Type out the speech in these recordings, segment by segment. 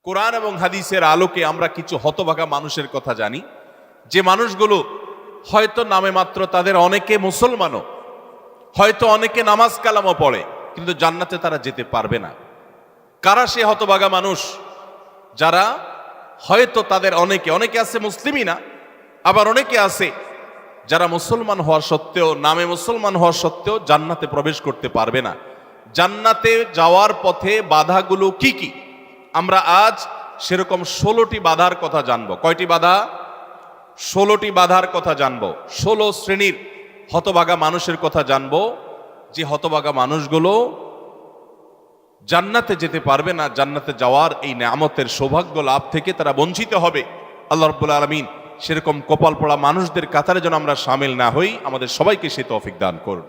কোরআন এবং হাদিসের আলোকে আমরা কিছু হতভাগা মানুষের কথা জানি, যে মানুষগুলো হয়তো নামে মাত্র তাদের অনেকে মুসলমানও, হয়তো অনেকে নামাজ কালামও পড়ে, কিন্তু জান্নাতে তারা যেতে পারবে না। কারা সে হতভাগা মানুষ যারা হয়তো তাদের অনেকে আছে মুসলিমই না, আবার অনেকে আছে যারা মুসলমান হওয়া সত্ত্বেও, নামে মুসলমান হওয়া সত্ত্বেও জান্নাতে প্রবেশ করতে পারবে না। জান্নাতে যাওয়ার পথে বাধাগুলো কি কি, আমরা আজ সেরকম 16টি বাধার কথা জানবো। কয়টি বাধা? 16টি বাধার কথা জানবো। 16 শ্রেণীর হতভাগা মানুষের কথা জানবো, যে হতভাগা মানুষগুলো জান্নাতে যেতে পারবে না। জান্নাতে যাওয়ার এই নেয়ামতের সৌভাগ্য লাভ থেকে তারা বঞ্চিত হবে। আল্লাহ রাব্বুল আলামিন সেরকম কপাল পড়া মানুষদের কাতারে যেন আমরা শামিল না হই, আমাদের সবাইকে সে তৌফিক দান করুন।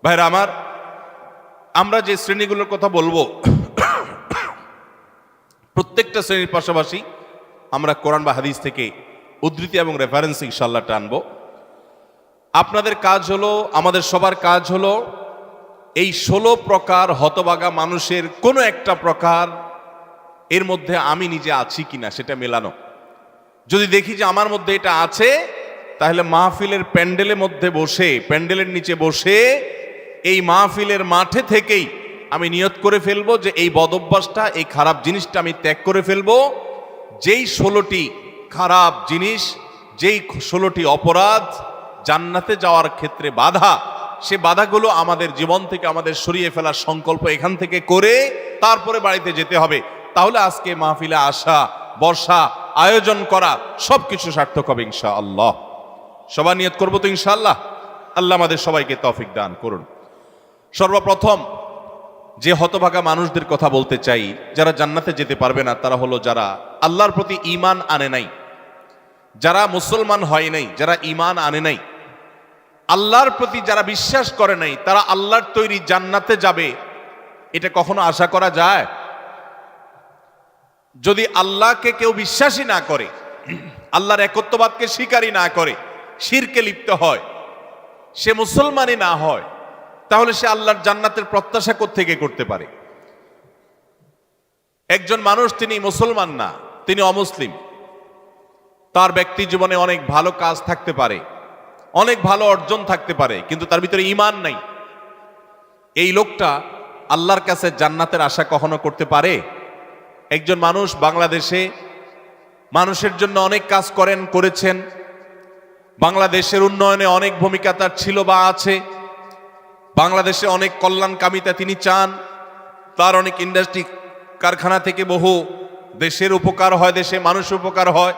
ভাইরা আমার, আমরা যে শ্রেণীগুলোর কথা বলবো, প্রত্যেকটা শ্রেণীর পাশাপাশি আমরা কোরআন বা হাদিস থেকে উদ্ধৃতি এবং রেফারেন্স ইনশাআল্লাহ টানবো। আপনাদের কাজ হলো, আমাদের সবার কাজ হলো, এই 16 প্রকার হতভাগা মানুষের কোনো একটা প্রকার এর মধ্যে আমি নিজে আছি কিনা সেটা মেলানো। যদি দেখি যে আমার মধ্যে এটা আছে, তাহলে মাহফিলের প্যান্ডেলের মধ্যে বসে, প্যান্ডেলের নিচে বসে এই মাহফিলের মাঠে থেকেই আমি নিয়ত করে ফেলবো যে এই বদঅভ্যাসটা, এই খারাপ জিনিসটা আমি ত্যাগ করে ফেলবো। যেই 16টি খারাপ জিনিস, যেই 16টি অপরাধ জান্নাতে যাওয়ার ক্ষেত্রে বাধা, সে বাধাগুলো আমাদের জীবন থেকে আমাদের সরিয়ে ফেলার সংকল্প এখান থেকে করে তারপরে বাড়িতে যেতে হবে। তাহলে আজকে মাহফিলে আসা, বর্ষা, আয়োজন করা সবকিছু সার্থক হবে ইনশাআল্লাহ। সবাই নিয়ত করবো তো ইনশাআল্লাহ। আল্লাহ আমাদের সবাইকে তৌফিক দান করুন। সর্বপ্রথম যে হতভাগা মানুষদের কথা বলতে চাই, যারা জান্নাতে যেতে পারবে না, তারা হলো যারা আল্লাহর প্রতি ঈমান আনে নাই, যারা মুসলমান হয় নাই, যারা ঈমান আনে নাই, আল্লাহর প্রতি যারা বিশ্বাস করে নাই, তারা আল্লাহর তৈরি জান্নাতে যাবে, এটা কখনো আশা করা যায়? যদি আল্লাহকে কেউ বিশ্বাসই না করে, আল্লাহর একত্ববাদকে স্বীকারই না করে, শিরকে লিপ্ত হয়, সে মুসলমানই না হয়, তাহলে সে আল্লাহর জান্নাতের প্রত্যাশা কোত্থেকে করতে পারে? একজন মানুষ, তিনি মুসলমান না, তিনি অমুসলিম, তার ব্যক্তি জীবনে অনেক ভালো কাজ থাকতে পারে, অনেক ভালো অর্জন থাকতে পারে, কিন্তু তার ভিতরে ঈমান নাই। এই লোকটা আল্লাহর কাছে জান্নাতের আশা কখনো করতে পারে? একজন মানুষ বাংলাদেশে মানুষের জন্য অনেক কাজ করেছেন, বাংলাদেশের উন্নয়নে অনেক ভূমিকা তার ছিল বা আছে, বাংলাদেশে অনেক কল্যাণকামিতা তিনি চান, তার অনেক ইন্ডাস্ট্রি কারখানা থেকে বহু দেশের উপকার হয়, দেশে মানুষের উপকার হয়,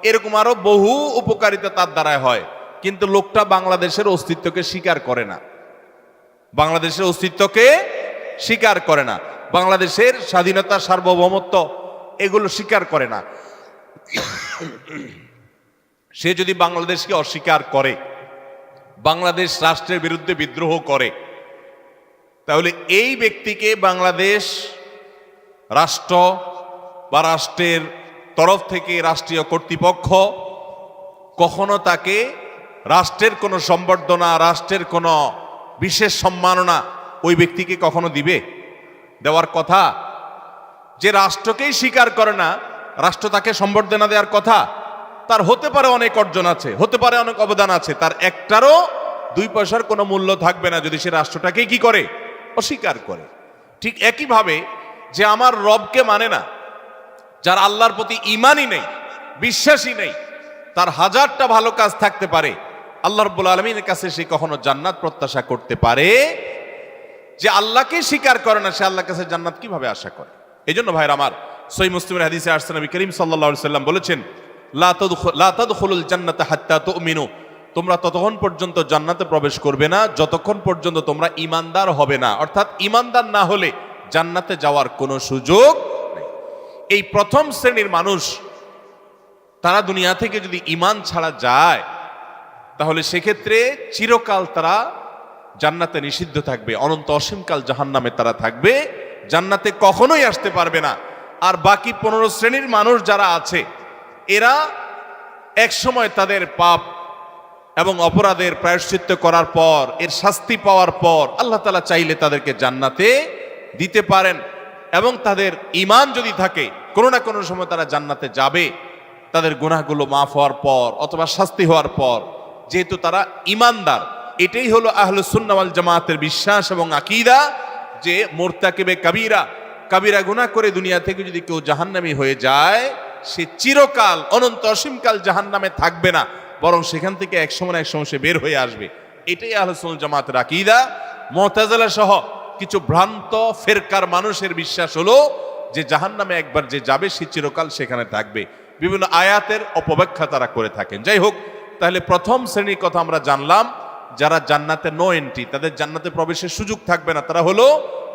এরকম আরো বহু উপকারিতা তার দ্বারায় হয়। কিন্তু লোকটা বাংলাদেশের অস্তিত্বকে স্বীকার করে না, বাংলাদেশের অস্তিত্বকে স্বীকার করে না, বাংলাদেশের স্বাধীনতা, সার্বভৌমত্ব এগুলো স্বীকার করে না। সে যদি বাংলাদেশকে অস্বীকার করে, বাংলাদেশ রাষ্ট্রের বিরুদ্ধে বিদ্রোহ করে, তাহলে এই ব্যক্তিকে বাংলাদেশ রাষ্ট্র বা রাষ্ট্রের তরফ থেকে রাষ্ট্রীয় কর্তৃপক্ষ কখনো তাকে রাষ্ট্রের কোনো সম্বর্ধনা, রাষ্ট্রের কোনো বিশেষ সম্মাননা ওই ব্যক্তিকে কখনো দিবে? দেওয়ার কথা। যে রাষ্ট্রকেই স্বীকার করে না, রাষ্ট্র তাকে সম্বর্ধনা দেওয়ার কথা। তার হতে পারে অনেক অর্জন আছে, হতে পারে অনেক অবদান আছে, তার একটারও 2 পয়সার কোনো মূল্য থাকবে না যদি সে রাষ্ট্রটাকে কি করে? অস্বীকার করে। ঠিক একইভাবে যে আমার রবকে মানে না, যার আল্লাহর প্রতি ঈমানই নেই, বিশ্বাসই নেই, তার হাজারটা ভালো কাজ থাকতে পারে, আল্লাহ রাব্বুল আলামিনের কাছে সে কখনো জান্নাত প্রত্যাশা করতে পারে? যে আল্লাহকে স্বীকার করে না, সে আল্লাহর কাছে জান্নাত কিভাবে আশা করে? এই জন্য ভাইরা আমার, সহিহ মুসলিমের হাদিসে আসছে, নবী করিম সাল্লাল্লাহু আলাইহি সাল্লাম বলেছেন, লা তাদখুলুল জান্নাতা হাত্তা তুমিনু, তোমরা ততক্ষণ পর্যন্ত জান্নাতে প্রবেশ করবে না যতক্ষণ পর্যন্ত তোমরা ঈমানদার হবে না। অর্থাৎ ঈমানদার না হলে জান্নাতে যাওয়ার কোনো সুযোগ নেই। এই প্রথম শ্রেণীর মানুষ, তারা দুনিয়া থেকে যদি ঈমান ছাড়া যায়, তাহলে সেক্ষেত্রে চিরকাল তারা জান্নাতে নিষিদ্ধ থাকবে, অনন্ত অসীমকাল জাহান্নামে তারা থাকবে, জান্নাতে কখনোই আসতে পারবে না। আর বাকি 15 শ্রেণীর মানুষ যারা আছে, এরা এক সময় তাদের পাপ এবং অপরাধের প্রায়শ্চিত্ত করার পর, এর শাস্তি পাওয়ার পর আল্লাহ তাআলা চাইলে তাদেরকে জান্নাতে দিতে পারেন। এবং তাদের ঈমান যদি থাকে, কোনো না কোনো সময় তারা জান্নাতে যাবে, তাদের গুনাহগুলো মাফ হওয়ার পর অথবা শাস্তি হওয়ার পর, যেহেতু তারা ঈমানদার। এটাই হলো আহলুস সুন্নাহ ওয়াল জামাতের বিশ্বাস এবং আকীদা, যে মুরতাকিবে কাবীরা, কাবীরা গুনাহ করে দুনিয়া থেকে যদি কেউ জাহান্নামী হয়ে যায়, সে চিরকাল অনন্ত অসীমকাল জাহান্নামে থাকবে না, বরং সেখান থেকে এক সময় না এক সময় সে বের হয়ে আসবে। এটাই আহলুস সুন্নাহ ওয়াল জামাতের আকীদা। মুতাজিলা সহ কিছু ভ্রান্ত ফেরকার মানুষের বিশ্বাস হলো যে জাহান্নামে একবার যে যাবে সে চিরকাল সেখানে থাকবে। বিভিন্ন আয়াতের অপব্যাখ্যা তারা করে থাকেন। যাই হোক, তাহলে প্রথম শ্রেণীর কথা আমরা জানলাম, যারা জান্নাতে নো এন্ট্রি, তাদের জান্নাতে প্রবেশের সুযোগ থাকবে না, তারা হলো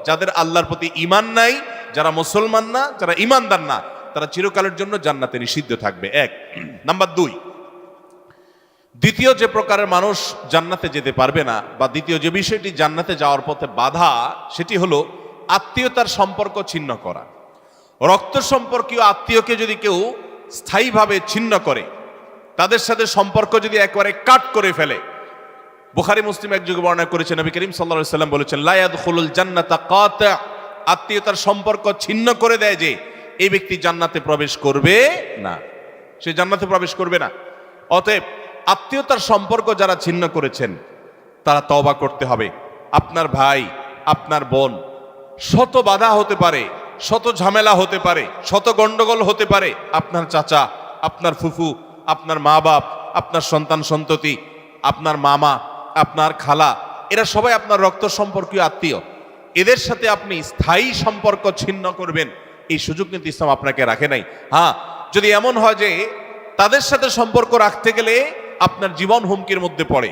যাদের আল্লাহর প্রতি ঈমান নাই, যারা মুসলমান না, যারা ঈমানদার না, তারা চিরকালের জন্য জান্নাতে নিষিদ্ধ থাকবে। এক নাম্বার 2, দ্বিতীয় যে প্রকারের মানুষ জান্নাতে যেতে পারবে না, বা দ্বিতীয় যে বিষয়টি জান্নাতে যাওয়ার পথে বাধা, সেটি হলো আত্মীয়তার সম্পর্ক ছিন্ন করা। রক্ত সম্পর্কীয় আত্মীয়কে যদি কেউ স্থায়ীভাবে ছিন্ন করে, তাদের সাথে সম্পর্ক যদি একেবারে কাট করে ফেলে, বুখারী মুসলিম এক যুগে বর্ণনা করেছেন, নবী করিম সাল্লাল্লাহু আলাইহি ওয়াসাল্লাম বলেছেন, লা ইয়াদখুলুল জান্নাতা কাতি', আত্মীয়তার সম্পর্ক ছিন্ন করে দেয় যে, এই ব্যক্তি জান্নাতে প্রবেশ করবে না, সে জান্নাতে প্রবেশ করবে না। অতএব আত্মীয়তার সম্পর্ক যারা ছিন্ন করেছেন তারা তওবা করতে হবে। আপনার ভাই, আপনার বোন, শত বাধা হতে পারে, শত ঝামেলা হতে পারে, শত গন্ডগোল হতে পারে, আপনার চাচা, আপনার ফুফু, আপনার মা বাপ, আপনার সন্তান সন্ততি, আপনার মামা, আপনার খালা, এরা সবাই আপনার রক্ত সম্পর্কীয় আত্মীয়। এদের সাথে আপনি স্থায়ী সম্পর্ক ছিন্ন করবেন, এই সুযোগ কিন্তু ইসলাম আপনাকে রাখে নাই। হ্যাঁ, যদি এমন হয় যে তাদের সাথে সম্পর্ক রাখতে গেলে আপনার জীবন হুমকির মধ্যে পড়ে,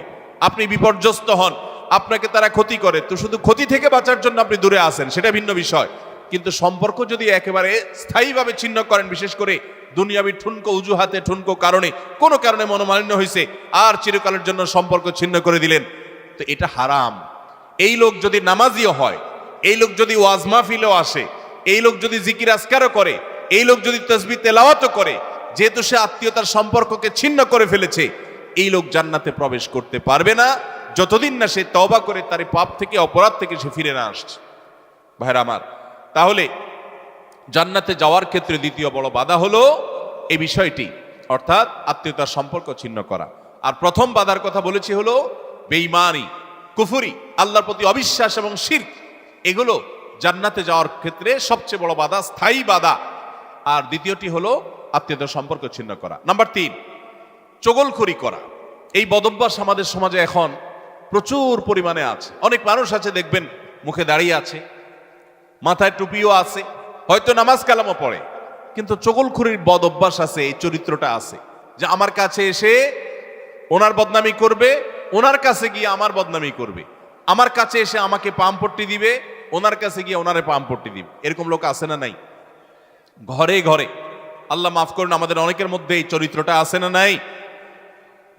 আপনি বিপর্যস্ত হন, আপনাকে তারা ক্ষতি করে, তো শুধু ক্ষতি থেকে বাঁচার জন্য আপনি দূরে আসেন, সেটা ভিন্ন বিষয়। কিন্তু সম্পর্ক যদি একেবারে স্থায়ীভাবে ছিন্ন করেন, বিশেষ করে দুনিয়াবি ঠুনকো উজুহাতে, ঠুনকো কারণে, কোনো কারণে মনোমালিন্য হয়েছে, আর চিরকালের জন্য সম্পর্ক ছিন্ন করে দিলেন, তো এটা হারাম। এই লোক যদি নামাজিও হয়, এই লোক যদি ওয়াজ মাহফিলেও আসে, এই লোক যদি জিকির আজকারও করে, এই লোক যদি তাসবিহ তেলাওয়াতও করে, যেহেতু সে আত্মীয়তার সম্পর্ককে ছিন্ন করে ফেলেছে, এই লোক জান্নাতে প্রবেশ করতে পারবে না যতদিন না সে তওবা করে তার পাপ থেকে, অপরাধ থেকে সে ফিরে না আসছে। ভাইরা আমার, তাহলে জান্নাতে যাওয়ার ক্ষেত্রে দ্বিতীয় বড় বাধা হলো এই বিষয়টি, অর্থাৎ আত্মীয়তার সম্পর্ক ছিন্ন করা। আর প্রথম বাধার কথা বলেছি হলো বেঈমানি, কুফরি, আল্লাহর প্রতি অবিশ্বাস এবং শিরক, এগুলো জান্নাতে যাওয়ার ক্ষেত্রে সবচেয়ে বড় বাধা, স্থায়ী বাধা। আর দ্বিতীয়টি হলো আত্মীয়তার সম্পর্ক ছিন্ন করা। নাম্বার 3, চগলখড়ি করা। এই বদভ্যাস আমাদের সমাজে এখন প্রচুর পরিমাণে আছে। অনেক মানুষ আছে দেখবেন মুখে দাঁড়িয়ে আছে, মাথায় টুপিও আছে, হয়তো নামাজ কালামও পড়ে, কিন্তু চগলখড়ির বদভ্যাস আছে, এই চরিত্রটা আছে যে আমার কাছে এসে ওনার বদনামি করবে, ওনার কাছে গিয়ে আমার বদনামি করবে, আমার কাছে এসে আমাকে পামপট্টি দিবে, ওনার কাছে গিয়ে ওনারে পামপট্টি দিবে। এরকম লোক আছে না নাই? ঘরে ঘরে। আল্লাহ মাফ করুন, আমাদের অনেকের মধ্যে এই চরিত্রটা আছে না নাই?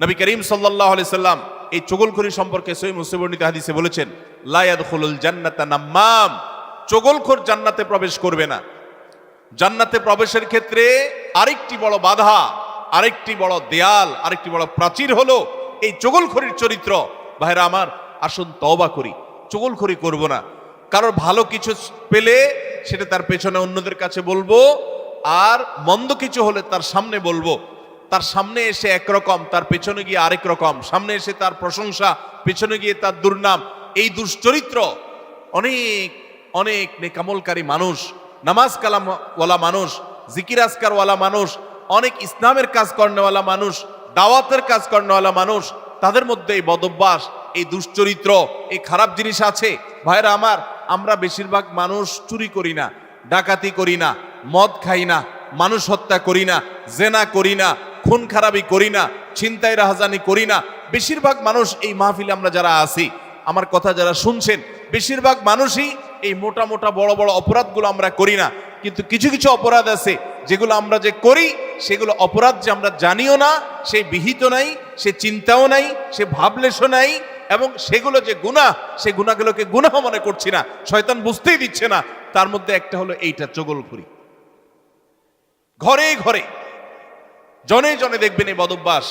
নবী করিম সাল্লাল্লাহু আলাইহি সাল্লাম এই চগলখড়ি সম্পর্কে সহিহ মুসলিম বর্ণিত হাদিসে বলেছেন, লা ইয়াদখুলুল জান্নাতা নাম্মাম, চগলখোর জান্নাতে প্রবেশ করবে না। জান্নাতে প্রবেশের ক্ষেত্রে আরেকটি বড় বাধা, আরেকটি বড় দেয়াল, আরেকটি বড় প্রাচীর হলো এই চগলখড়ির চরিত্র। ভাইরা আমার, আসুন তওবা করি, চগলখড়ি করব না। কারোর ভালো কিছু পেলে সেটা তার পেছনে অন্যদের কাছে বলবো, আর মন্দ কিছু হলে তার সামনে বলবো। তার সামনে এসে একরকম, তার পেছনে গিয়ে আরেক রকম, সামনে এসে তার প্রশংসা, পেছনে গিয়ে তার দুর্নাম। এই দুশ্চরিত্র অনেক অনেক নেকামলকারী মানুষ, নামাজ কালামওয়ালা মানুষ, জিকির আজকারওয়ালা মানুষ, অনেক ইসলামের কাজ করেওয়ালা মানুষ, দাওয়াতের কাজ করেওয়ালা মানুষ, তাদের মধ্যে এই বদভ্যাস, এই দুশ্চরিত্র, এই খারাপ জিনিস আছে। ভাইরা আমার, আমরা বেশিরভাগ মানুষ চুরি করি না, ডাকাতি করি না, মদ খাই না, মানুষ হত্যা করি না, জেনা করি না, খুন খারাপি করি না, ছিনতাই রাহাজানি করি না। বেশিরভাগ মানুষ এই মাহফিলে আমরা যারা আছি, আমার কথা যারা শুনছেন, বেশিরভাগ মানুষই এই মোটা মোটা বড় বড় অপরাধগুলো আমরা করি না। কিন্তু কিছু কিছু অপরাধ আছে যেগুলো আমরা যে করি, সেগুলো অপরাধ যে আমরা জানিও না, সে বিহিত নাই, সে চিন্তাও নাই, সে ভাবলেশও নাই, এবং সেগুলো যে গুনাহ, সেই গুনাহগুলোকে গুনাহ মনে করছি না, শয়তান বুঝতেই দিচ্ছে না। তার মধ্যে একটা হলো এইটা, চগলখড়ি। ঘরে ঘরে, জনে জনে দেখবেন এই বদভ্যাস,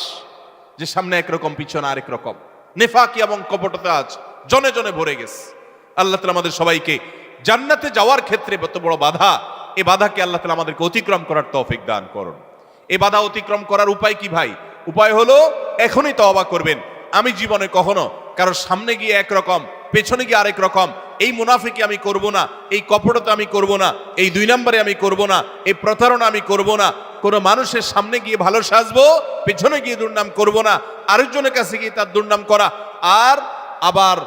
যে সামনে একরকম, পিছনে আরেক রকম, নেফাকি এবং কপটতা আজ জনে জনে ভরে গেছে। আল্লাহ তাআলা আমাদের সবাইকে জান্নাতে যাওয়ার ক্ষেত্রে এত বড় বাধা, এই বাধাকে আল্লাহ তাআলা আমাদেরকে অতিক্রম করার তৌফিক দান করুন। এই বাধা অতিক্রম করার উপায় কি ভাই? উপায় হলো এখনই তওবা করবেন। আমি জীবনে কখনো কারোর সামনে গিয়ে একরকম, পেছনে গিয়ে আরেক রকম, এই মুনাফিকি আমি করব না, এই কপটতা আমি করব না, এই 2 নম্বরে আমি করব না, এই প্রতারণা আমি করব না, কোনো মানুষের সামনে গিয়ে ভালো সাজবো, পেছনে গিয়ে দুর্নাম করব না, আরেকজনের কাছে গিয়ে তার দুর্নাম করা, আর আবার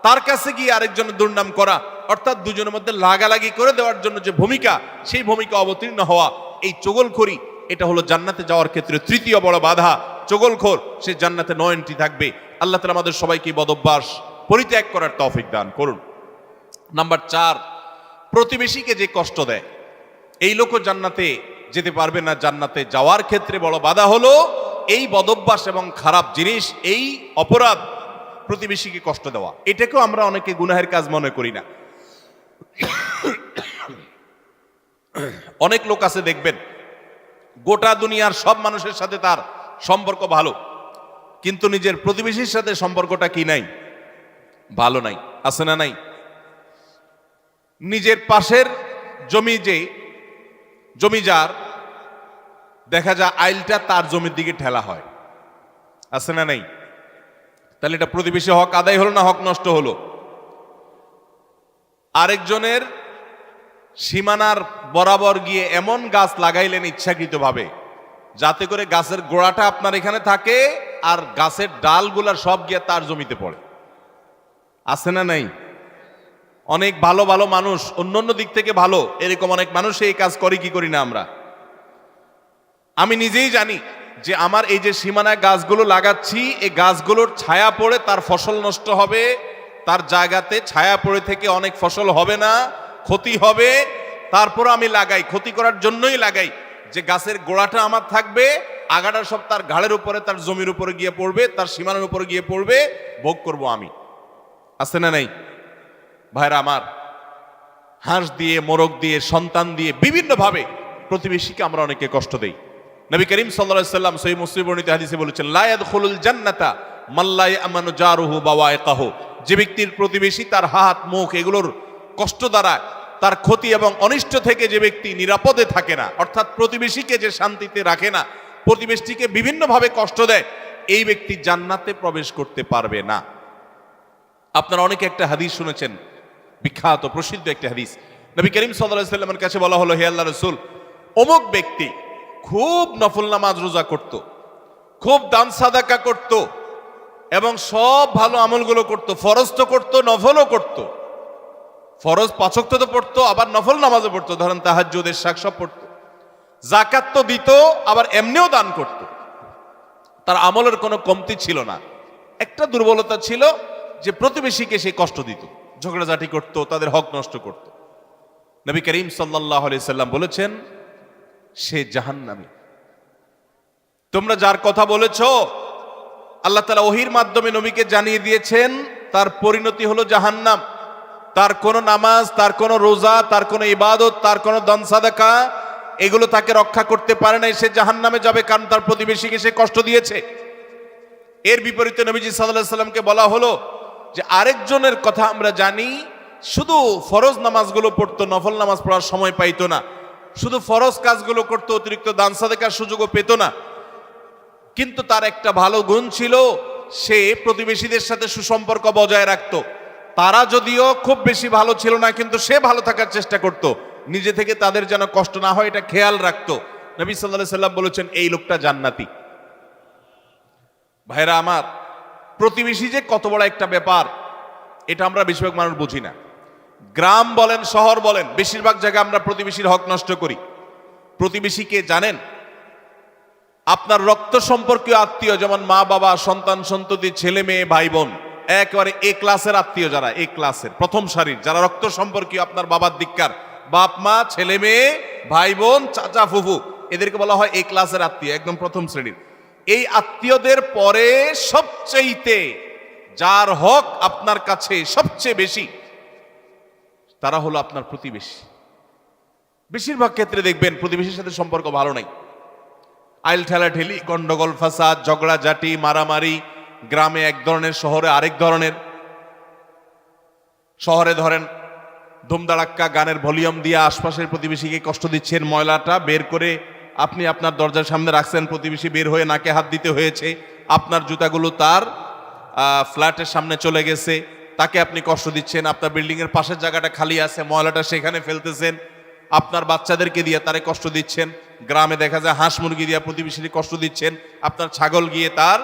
তার কাছে গিয়ে আরেকজনের দুর্নাম করা, অর্থাৎ দুজনের মধ্যে লাগালাগি করে দেওয়ার জন্য যে ভূমিকা, সেই ভূমিকা অবতীর্ণ হওয়া, এই চগলখড়ি, এটা হলো জান্নাতে যাওয়ার ক্ষেত্রে তৃতীয় বড় বাধা। চগলখোর সে জান্নাতে নো এন্ট্রি থাকবে। আল্লাহ তাআলা আমাদের সবাইকে বদঅভ্যাস পরিত্যাগ করার তৌফিক দান করুন। নাম্বার 4, প্রতিবেশীকে যে কষ্ট দেয় এই লোকও জান্নাতে যেতে পারবে না। জান্নাতে যাওয়ার ক্ষেত্রে বড় বাধা হলো এই বদঅভ্যাস এবং খারাপ জিনিস, এই অপরাধ, প্রতিবেশীকে কষ্ট দেওয়া। এটাকেও আমরা অনেকে গুনাহের কাজ মনে করি না। অনেক লোক আছে দেখবেন গোটা দুনিয়ার সব মানুষের সাথে তার সম্পর্ক ভালো, কিন্তু নিজের প্রতিবেশীর সাথে সম্পর্কটা কি নাই? ভালো নাই। আছে না নাই? নিজের পাশের জমিদার দেখা যায় আইলটা তার জমির দিকে ঠেলা হয়। আছে না নাই? তাহলে এটা প্রতিবেশী হক আদায় হলো না হক নষ্ট হলো? আরেকজনের সীমানার বরাবর গিয়ে এমন গাছ লাগাইলেন ইচ্ছাকৃতভাবে যাতে করে গাছের গোড়াটা আপনার এখানে থাকে আর গাছের ডালগুলা সব গিয়ে তার জমিতে পড়ে। আছে না নাই? অনেক ভালো ভালো মানুষ, অন্য দিক থেকে ভালো, এরকম অনেক মানুষ এই কাজ করি কি করি না আমরা? আমি নিজেই জানি যে আমার এই যে সীমানায় গাছগুলো লাগাচ্ছি, এই গাছগুলোর ছায়া পড়ে তার ফসল নষ্ট হবে, তার জায়গাতে ছায়া পড়ে থেকে অনেক ফসল হবে না, ক্ষতি হবে। তারপর আমি লাগাই, ক্ষতি করার জন্যই লাগাই, যে গাছের গোড়াটা আমার থাকবে, আগাটা সব তার ঘাড়ের উপরে, তার জমির উপরে গিয়ে পড়বে, তার সীমানার উপরে গিয়ে পড়বে, ভোগ করব আমি। আছে না নাই? ভাইরা আমার, হাঁস দিয়ে, মোরগ দিয়ে, সন্তান দিয়ে বিভিন্নভাবে প্রতিবেশীকে আমরা অনেকে কষ্ট দেই। নবী করিম সাল্লাল্লাহু আলাইহি ওয়াসাল্লাম সহিহ মুসলিম বর্ণিত হাদিসে বলেছেন, লা ইয়াদখুলুল জান্নাতা মান লা ইয়ামানু জারুহু বাওয়াইকাহু। যে ব্যক্তির প্রতিবেশী তার হাত, মুখ এগুলোর কষ্ট দ্বারা, তার ক্ষতি এবং অনিষ্ট থেকে যে ব্যক্তি নিরাপদে থাকে না, অর্থাৎ প্রতিবেশীকে যে শান্তিতে রাখে না, প্রতিবেশীকে বিভিন্নভাবে কষ্ট দেয়, এই ব্যক্তি জান্নাতে প্রবেশ করতে পারবে না। আপনারা অনেকে একটা হাদিস শুনেছেন, বিখ্যাত প্রসিদ্ধ একটা হাদিস। নবী করিম সাল্লাল্লাহু আলাইহি ওয়াসাল্লামের কাছে বলা হলো, হে আল্লাহর রাসূল, অমুক ব্যক্তি খুব নফল নামাজ রোজা করত, খুব দান সাদাকা করত এবং সব ভালো আমলগুলো করত, ফরজ তো করত, নফলও করত। ফরজ 5 ওয়াক্ত তো পড়তো, আবার নফল নামাজও পড়তো, ধরেন তাহাজ্জুদ, ইশরাক সব পড়তো, যাকাত তো দিত, আবার এমনিও দান করত। তার আমলের কোনো কমতি ছিল না। একটা দুর্বলতা ছিল যে প্রতিবেশীকে সে কষ্ট দিত, ঝগড়াঝাটি করত, তাদের হক নষ্ট করত। নবী করিম সাল্লাল্লাহু আলাইহি সাল্লাম বলেছেন, সে জাহান্নামী। তোমরা যার কথা বলেছো, আল্লাহ তাআলা ওহীর মাধ্যমে নবীকে জানিয়ে দিয়েছেন তার পরিণতি হলো জাহান্নাম। তার কোনো নামাজ, তার কোনো রোজা, তার কোনো ইবাদত, তার কোনো দান সাদাকা এগুলো তাকে রক্ষা করতে পারে নাই, সে জাহান্নামে যাবে, কারণ তার প্রতিবেশীকে সে কষ্ট দিয়েছে। এর বিপরীতে নবীজি সাল্লাল্লাহু আলাইহি সাল্লামকে বলা হলো যে আরেকজনের কথা আমরা জানি, শুধু ফরজ নামাজগুলো পড়তো, নফল নামাজ পড়ার সময় পাইতো না, শুধু ফরজ কাজগুলো করতো, অতিরিক্ত দান সাদাকার সুযোগও পেত না, কিন্তু তার একটা ভালো গুণ ছিল, সে প্রতিবেশীদের সাথে সুসম্পর্ক বজায় রাখতো। তারা যদিও খুব বেশি ভালো ছিল না, কিন্তু সে ভালো থাকার চেষ্টা করত, নিজে থেকে তাদের যেন কষ্ট না হয় এটা খেয়াল রাখতো। নবী সাল্লাল্লাহু আলাইহি সাল্লাম বলেছেন, এই লোকটা জান্নাতি। ভাইরা আমার, প্রতিবেশী যে কত বড় একটা ব্যাপার, এটা আমরা বেশিরভাগ মানুষ বুঝি না। গ্রাম বলেন, শহর বলেন, বেশিরভাগ জায়গায় আমরা প্রতিবেশীর হক নষ্ট করি। প্রতিবেশীকে জানেন? আপনার রক্ত সম্পর্কীয় আত্মীয়, যেমন মা বাবা, সন্তান সন্ততি, ছেলে মেয়ে, ভাই বোন, একেবারে এ ক্লাসের আত্মীয়, যারা এ ক্লাসের প্রথম সারির, যারা রক্ত সম্পর্কীয় আপনার বাবার দিককার, বাপ মা, ছেলে মেয়ে, ভাই বোন, চাচা ফুফু, এদেরকে বলা হয় এ ক্লাসের আত্মীয়, একদম প্রথম শ্রেণীর। এই আত্মীয়দের পরে সবচেয়ে যার হক আপনার কাছে সবচেয়ে বেশি, তারা হলো আপনার প্রতিবেশী। বেশিরভাগ ক্ষেত্রে দেখবেন প্রতিবেশীর সাথে সম্পর্ক ভালো নাই, আইল ঠেলাঠেলি, গন্ডগোল, ফাসাদ, ঝগড়াঝাটি, মারামারি, গ্রামে এক ধরনের, শহরে আরেক ধরনের। শহরে ধরেন ধুমধাড়াক্কা গানের ভলিউম দিয়ে আশপাশের প্রতিবেশীকে কষ্ট দিচ্ছেন, ময়লাটা বের করে আপনি আপনার দরজার সামনে রাখছেন, প্রতিবেশী বের হয়ে নাকে হাত দিতে হয়েছে, আপনার জুতাগুলো তার ফ্ল্যাটের সামনে চলে গেছে, তাকে আপনি কষ্ট দিচ্ছেন, আপনার বিল্ডিং এর পাশের জায়গাটা খালি আছে, ময়লাটা সেখানে ফেলতেছেন, আপনার বাচ্চাদেরকে দিয়ে তারে কষ্ট দিচ্ছেন, গ্রামে দেখা যায় হাঁস মুরগি দিয়ে প্রতিবেশীকে কষ্ট দিচ্ছেন, আপনার ছাগল গিয়ে তার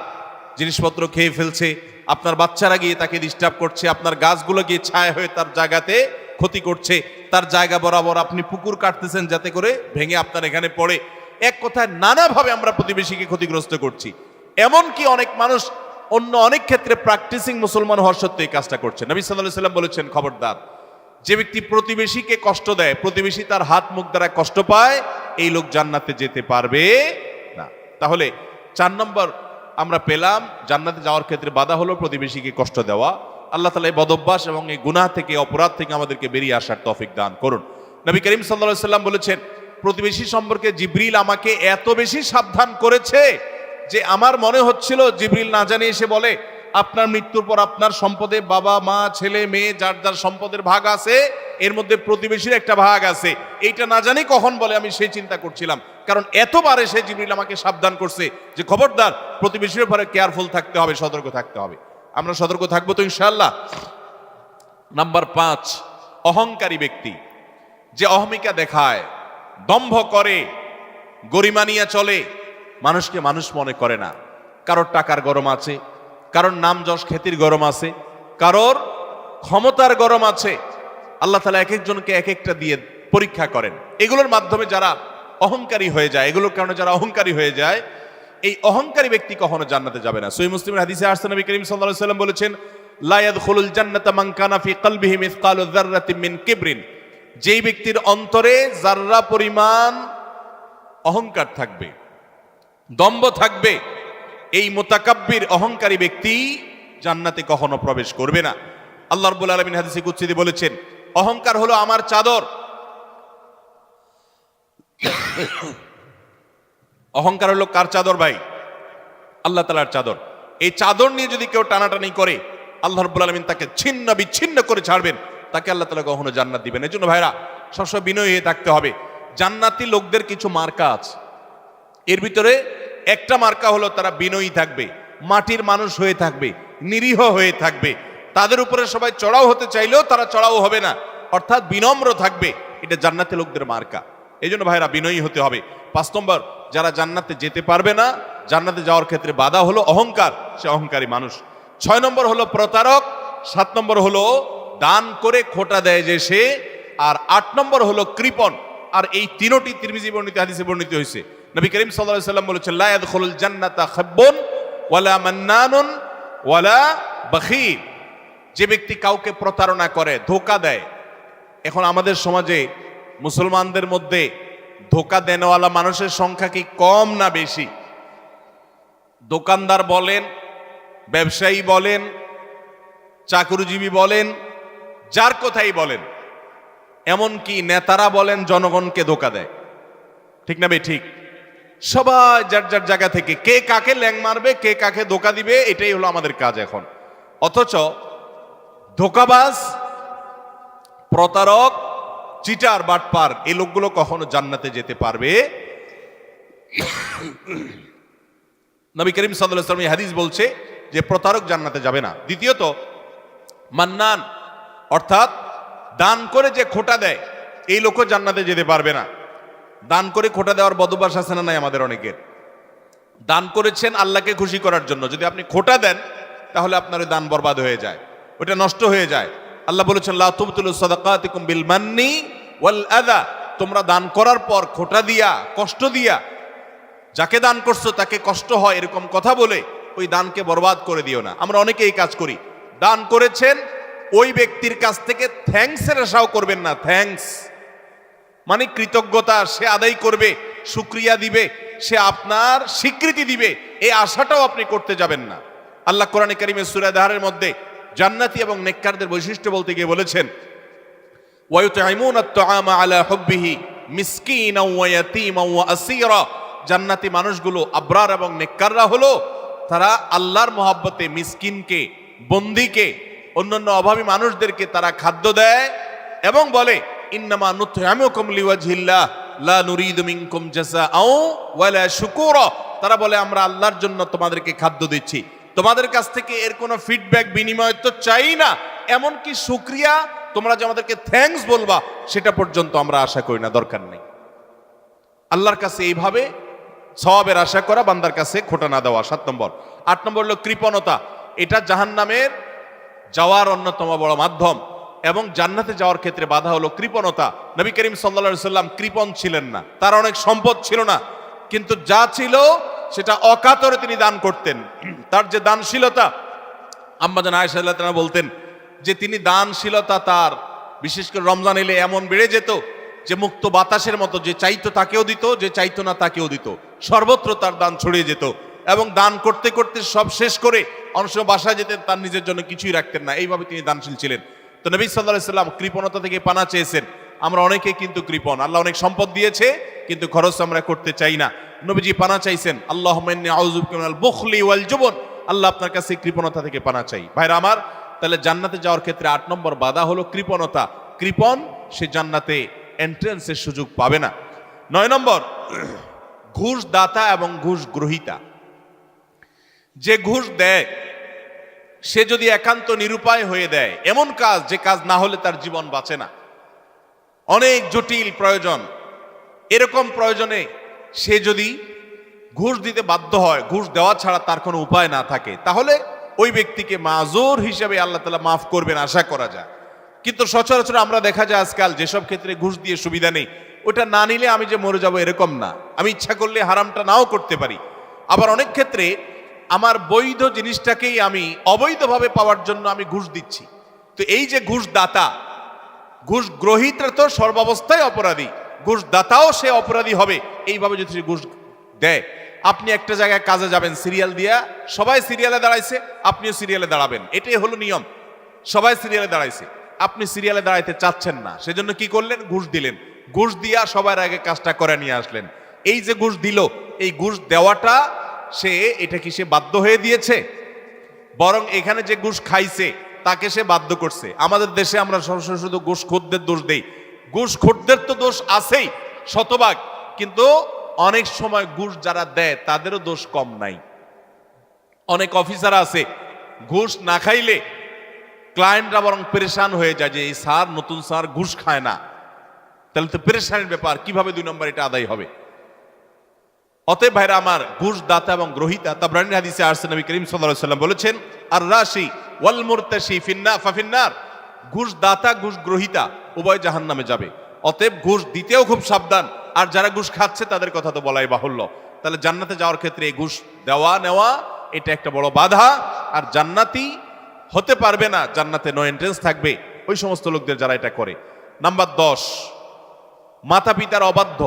জিনিসপত্র খেয়ে ফেলছে, আপনার বাচ্চারা গিয়ে তাকে ডিস্টার্ব করছে, আপনার গাছগুলো গিয়ে ছায়া হয়ে তার জায়গাতে ক্ষতি করছে, তার জায়গা বরাবর আপনি পুকুর কাটতেছেন যাতে করে ভেঙে আপনার এখানে পড়ে। এক কথায় নানাভাবে আমরা প্রতিবেশীকে ক্ষতিগ্রস্ত করছি। এমনকি অনেক মানুষ অন্য অনেক ক্ষেত্রে প্র্যাকটিসিং মুসলমান হওয়ার সত্ত্বেও এই কাজটা করছে। নবী সাল্লাল্লাহু আলাইহি সাল্লাম বলেছেন, খবরদার, যে ব্যক্তি প্রতিবেশীকে কষ্ট দেয়, প্রতিবেশী তার হাত মুখ দ্বারা কষ্ট পায়, এই লোক জান্নাতে যেতে পারবে না। তাহলে 4 নম্বর আমরা পেলাম, জান্নাতে যাওয়ার ক্ষেত্রে বাধা হলো প্রতিবেশীকে কষ্ট দেওয়া। আল্লাহ তাআলা এই বদঅভ্যাস এবং এই গুনাহ থেকে, অপরাধ থেকে আমাদেরকে বেরিয়ে আসার তৌফিক দান করুন। নবী করিম সাল্লাল্লাহু আলাইহি সাল্লাম বলেছেন, প্রতিবেশী সম্পর্কে জিবরিল আমাকে এত বেশি সাবধান করেছে যে আমার মনে হচ্ছিল জিবরিল না জানি এসে বলে, আপনার মৃত্যুর পর আপনার সম্পদে বাবা মা ছেলে মেয়ে যার যার সম্পদের ভাগ আছে, এর মধ্যে প্রতিবেশীর একটা ভাগ আছে, এইটা না জানি কখন বলে, আমি সেই চিন্তা করছিলাম। কারণ এতবারে সে জিবরিল আমাকে সাবধান করছে যে খবরদার, প্রতিবেশীর উপরে কেয়ারফুল থাকতে হবে, সতর্ক থাকতে হবে। আমরা সতর্ক থাকবো তো ইনশাআল্লাহ। নাম্বার 5, অহংকারী ব্যক্তি, যে অহমিকা দেখায়, দম্ভ করে, গরিমা নিয়ে চলে, মানুষকে মানুষ মনে করে না। কারোর টাকার গরম আছে, কারোর নাম যশ খ্যাতির গরম আছে, কারোর ক্ষমতার গরম আছে। আল্লাহ তাআলা এক একজনকে এক একটা দিয়ে পরীক্ষা করেন। এগুলোর মাধ্যমে যারা অহংকারী হয়ে যায়, এগুলোর কারণে যারা অহংকারী হয়ে যায়, এই অহংকারী ব্যক্তি কখনো জান্নাতে যাবে না। সহিহ মুসলিমের হাদিসে আসছে, নবী করিম সাল্লাল্লাহু আলাইহি ওয়াসাল্লাম বলেছেন, লা ইয়াদখুলুল জান্নাতা মান কানা ফি কলবিহি মিসকালু যাররাতিন মিন কিবরিন, যেই ব্যক্তির অন্তরে যাররা পরিমাণ অহংকার থাকবে, দম্ভ থাকবে, এই মুতাকাব্বির অহংকারী ব্যক্তি জান্নাতে কখনো প্রবেশ করবে না। আল্লাহ রাব্বুল আলামিন হাদিসে কুদসিতে বলেছেন, অহংকার হলো আমার চাদর। অহংকার হলো কার চাদর ভাই? আল্লাহ তাআলার চাদর। এই চাদর নিয়ে যদি কেউ টানাটানি করে, আল্লাহ রাব্বুল আলামিন তাকে ছিন্ন বিচ্ছিন্ন করে ছাড়বেন, তাকে আল্লাহ তাআলা কখনো জান্নাত দিবেন। এজন্য ভাইরা সবসময় বিনয়ী হয়ে থাকতে হবে। জান্নাতি লোকদের কিছু মার্কা আছে, এর ভিতরে একটা মার্কা হলো তারা বিনয়ী থাকবে, মাটির মানুষ হয়ে থাকবে, নিরীহ হয়ে থাকবে, তাদের উপরে সবাই চড়াও হতে চাইলেও তারা চড়াও হবে না, অর্থাৎ বিনম্র থাকবে। এটা জান্নাতি লোকদের মার্কা। এই জন্য ভাইরা বিনয়ী হতে হবে। 5 নম্বর, যারা জান্নাতে যেতে পারবে না, জান্নাতে যাওয়ার ক্ষেত্রে বাধা হলো অহংকার, সে অহংকারী মানুষ। 6 নম্বর হলো প্রতারক, 7 নম্বর হলো দান করে খোটা দেয় যে সে, আর 8 নম্বর হলো কৃপণ। আর এই তিনটি তিরমিজি বর্ণিত হাদিসে বর্ণিত হয়েছে। নবী করিম সাল্লাল্লাহু আলাইহি ওয়াসাল্লাম বলেছেন, লা ইয়াদখুলুল জান্নাতা খাব্বুন ওয়ালা মান্নানুন ওয়ালা বাখিল, যে ব্যক্তি কাউকে প্রতারণা করে, ধোঁকা দেয়। এখন আমাদের সমাজে মুসলমানদের মধ্যে ধোঁকা দেনওয়ালা মানুষের সংখ্যা কি কম না বেশি? দোকানদার বলেন, ব্যবসায়ী বলেন, চাকরিজীবী বলেন, যার কথাই বলেন, এমনকি নেতারা বলেন, জনগণকে ধোঁকা দেয়। ঠিক না ভাই? ঠিক। সবাই যার যার জায়গা থেকে কে কাকে ল্যাং মারবে, কে কাকে ধোঁকা দিবে, এটাই হলো আমাদের কাজ এখন। অথচ ধোঁকাবাজ, প্রতারক, চিটার, বাটপার, এই লোকগুলো কখনো জান্নাতে যেতে পারবে। নবী করিম সাল্লাল্লাহু আলাইহি ওয়াসাল্লাম এই হাদিস বলছে যে প্রতারক জান্নাতে যাবে না। দ্বিতীয়ত, মান্নান, অর্থাৎ দান করে যে খোটা দেয়, এই লোকও জান্নাতে যেতে পারবে না। দান করে খোটা দেওয়ার বদভ্যাস আছে না নাই আমাদের অনেকের? দান করেছেন আল্লাহকে খুশি করার জন্য, যদি আপনি খোটা দেন তাহলে আপনার ওই দান বরবাদ হয়ে যায়, ওটা নষ্ট হয়ে যায়। আল্লাহ বলেছেন, লা তুবতিলু সাদাকাতিকুম বিল মান্নি ওয়াল আযা, তোমরা দান করার পর খোটা দিয়া, কষ্ট দিয়া, যাকে দান করছো তাকে কষ্ট হয় এরকম কথা বলে ওই দানকে বরবাদ করে দিও না। আমরা অনেকে এই কাজ করি। দান করেছেন, ওই ব্যক্তির কাছ থেকে থ্যাঙ্কসের আশাও করবেন না। থ্যাঙ্কস মানে কৃতজ্ঞতা সে আদায় করবে, শুকরিয়া দিবে, সে আপনার স্বীকৃতি দিবে, এই আশাটাও আপনি করতে যাবেন না। আল্লাহ কোরআনে কারীমে সূরা দাহরের মধ্যে জান্নাতি এবং নেককারদের বৈশিষ্ট্য বলতে গিয়ে বলেছেন, ওয়া ইউতঈমুনা আত-তাআমা আলা হুব্বিহি মিসকিনাও ওয়া ইয়াতীমান ওয়া আসীরা, জান্নাতি মানুষগুলো, আবরার এবং নেককাররা হলো তারা আল্লাহর মহব্বতে মিসকিনকে, বন্দীকে, অন্যান্য অভাবী মানুষদেরকে তারা খাদ্য দেয়, এবং বলে ইন্নামা নুতইমুকুম লিওয়াজহিল্লাহ লা নুরিদু মিনকুম জাযাআও ওয়ালা শুকুরা, তারা বলে আমরা আল্লাহর জন্য তোমাদেরকে খাদ্য দিচ্ছি, তোমাদের কাছ থেকে এর কোনো ফিডব্যাক বিনিময় তো চাই না, এমনকি শুকরিয়া তোমরা যে আমাদেরকে থ্যাঙ্কস বলবা সেটা পর্যন্ত আমরা আশা করি না, দরকার নেই। আল্লাহর কাছে এইভাবে সওয়াবের আশা করা, বান্দার কাছে খোটা না দেওয়া 7 নম্বর। 8 নম্বর হলো কৃপণতা। এটা জাহান্নামের যাওয়ার অন্যতম বড় মাধ্যম এবং জান্নাতে যাওয়ার ক্ষেত্রে বাধা হলো কৃপণতা। নবী করিম সাল্লাল্লাহু আলাইহি সাল্লাম কৃপণ ছিলেন না, তার অনেক সম্পদ ছিল না, কিন্তু যা ছিল সেটা অকাতরে তিনি দান করতেন। তার যে দানশীলতা, আম্মা জান আয়েশা রাদিয়াল্লাহু তাআলা বলতেন যে তিনি দানশীলতা তার বিশেষ করে রমজান এলে এমন বেড়ে যেত যে মুক্ত বাতাসের মতো, যে চাইতো তাকেও দিত, যে চাইতো না তাকেও দিত, সর্বত্র তার দান ছড়িয়ে যেত এবং দান করতে করতে সব শেষ করে অনেক সময় বাসায় যেতেন, তার নিজের জন্য কিছুই রাখতেন না, এইভাবে তিনি দানশীল ছিলেন। তো নবী সাল্লাল্লাহু আলাইহি সাল্লাম কৃপণতা থেকে পানা চেয়েছেন। আমরা অনেকে কিন্তু কৃপণ, আল্লাহ অনেক সম্পদ দিয়েছে কিন্তু খরচ আমরা করতে চাই না। নবীজি পানা চাইছেন, আল্লাহুম্মা ইন্নী আউযু বিকা মিনাল বুখলি ওয়াল জুবন, আল্লাহ আপনার কাছে কৃপণতা থেকে পানা চাই। ভাইরা আমার, তাহলে জান্নাতে যাওয়ার ক্ষেত্রে 8 নম্বর বাধা হলো কৃপণতা। কৃপণ সে জান্নাতে এন্ট্রান্সের সুযোগ পাবে না। 9 নম্বর, ঘুষ দাতা এবং ঘুষ গ্রহীতা। যে ঘুষ দেয় সে যদি একান্ত নিরুপায় হয়ে দেয় এমন কাজ, যে কাজ না হলে তার জীবন বাঁচে না, অনেক জটিল প্রয়োজন, এরকম প্রয়োজনে সে যদি ঘুষ দিতে বাধ্য হয়, ঘুষ দেওয়া ছাড়া তার কোনো উপায় না থাকে, তাহলে ওই ব্যক্তিকে মাজুর হিসেবে আল্লাহ তাআলা মাফ করবেন আশা করা যায়। কিন্তু সচরাচর আমরা দেখা যায় আজকাল যেসব ক্ষেত্রে ঘুষ দিয়ে সুবিধা নেই, ওটা না নিলে আমি যে মরে যাব এরকম না, আমি ইচ্ছা করলে হারামটা নাও করতে পারি। আবার অনেক ক্ষেত্রে আমার বৈধ জিনিসটাকেই আমি অবৈধভাবে পাওয়ার জন্য আমি ঘুষ দিচ্ছি। তো এই যে ঘুষ দাতা, ঘুষ গ্রহীতা তো সর্বাবস্থায় অপরাধী, ঘুষ দাতাও সে অপরাধী হবে এইভাবে যদি সে ঘুষ দেয়। আপনি একটা জায়গায় কাজে যাবেন, সিরিয়াল দিয়া, সবাই সিরিয়ালে দাঁড়াইছে, আপনিও সিরিয়ালে দাঁড়াবেন, এটাই হলো নিয়ম। সবাই সিরিয়ালে দাঁড়াইছে, আপনি সিরিয়ালে দাঁড়াইতে চাচ্ছেন না, সেজন্য কি করলেন? ঘুষ দিলেন। ঘুষ দিয়া সবার আগে কাজটা করে নিয়ে আসলেন। এই যে ঘুষ দিল, এই ঘুষ দেওয়াটা সে, এটা কি সে বাধ্য হয়ে দিয়েছে? বরং এখানে যে ঘুষ খাইছে তাকে সে বাধ্য করছে। আমাদের দেশে আমরা সরাসরি শুধু ঘুষখোরদের দোষ দেই। ঘুষখোরদের তো দোষ আছেই শতভাগ, কিন্তু অনেক সময় ঘুষ যারা দেয় তাদেরও দোষ কম নাই। অনেক অফিসার আছে ঘুষ না খাইলে ক্লায়েন্টরা বরং পেরেশান হয়ে যায় যে এই স্যার, নতুন স্যার ঘুষ খায় না, তাহলে তো পেরেশানের ব্যাপার, কিভাবে 2 নম্বর এটা আদায় হবে? অতএব ভাইরা আমার, ঘুষ দাতা এবং গ্রহীতা, তাবরানী হাদিসে আসছে, নবী করিম সাল্লাল্লাহু আলাইহি সাল্লাম বলেছেন, আর রাশি ওয়াল মুরতাশি ফাফিন্নার, ঘুষ দাতা ঘুষ গ্রহীতা উভয় জাহান্নামে যাবে। অতএব ঘুষ দিতেও খুব সাবধান, আর যারা ঘুষ খাচ্ছে তাদের কথা তো বলাই বাহুল্য। তাহলে জান্নাতে যাওয়ার ক্ষেত্রে এই ঘুষ দেওয়া নেওয়া এটা একটা বড় বাধা, আর জান্নাতি হতে পারবে না, জান্নাতে নো এন্ট্রেন্স থাকবে ওই সমস্ত লোকদের যারা এটা করে। নাম্বার 10, মাতা পিতার অবাধ্য।